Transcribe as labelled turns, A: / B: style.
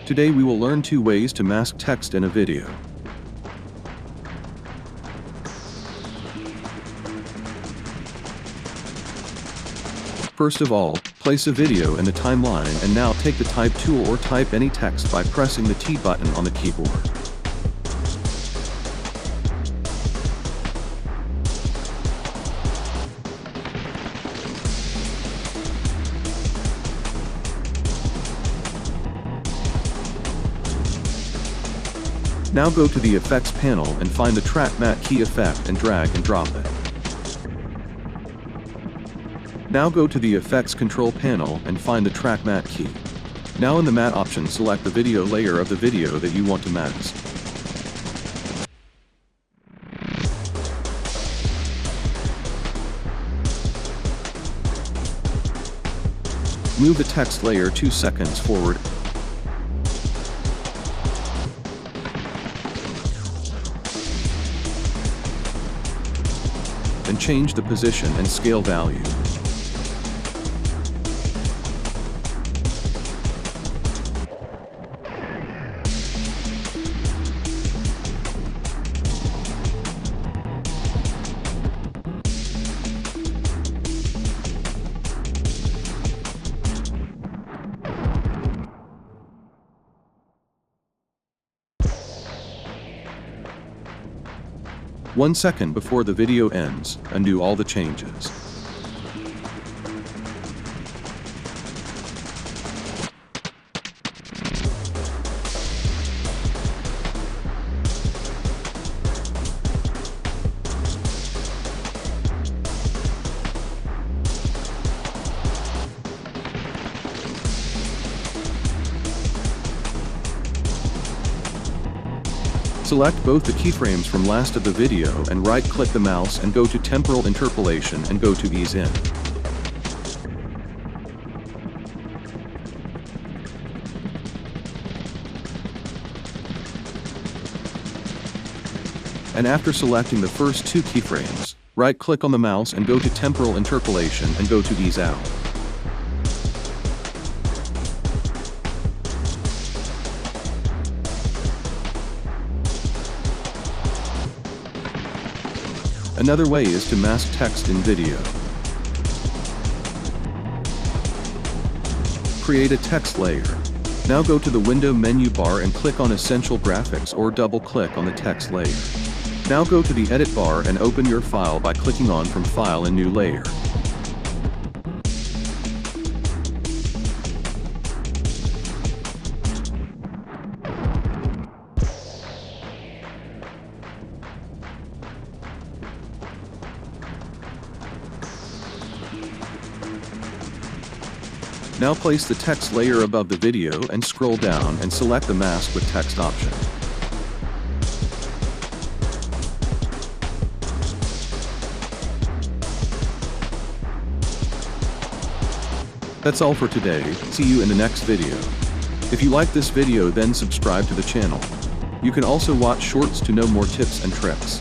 A: Today we will learn 2 ways to mask text in a video. First of all, place a video in the timeline and now take the Type tool or type any text by pressing the T button on the keyboard. Now go to the Effects panel and find the Track Matte key effect and drag and drop it. Now go to the Effects Control panel and find the Track Matte key. Now in the Matte option, select the video layer of the video that you want to mask. Move the text layer 2 seconds forward. And change the position and scale value. One second before the video ends, undo all the changes. Select both the keyframes from last of the video and right-click the mouse and go to Temporal Interpolation and go to Ease In. And after selecting the first 2 keyframes, right-click on the mouse and go to Temporal Interpolation and go to Ease Out. Another way is to mask text in video. Create a text layer. Now go to the window menu bar and click on Essential Graphics or double-click on the text layer. Now go to the Edit bar and open your file by clicking on From File and New Layer. Now place the text layer above the video and scroll down and select the Mask with Text option. That's all for today. See you in the next video. If you like this video, then subscribe to the channel. You can also watch shorts to know more tips and tricks.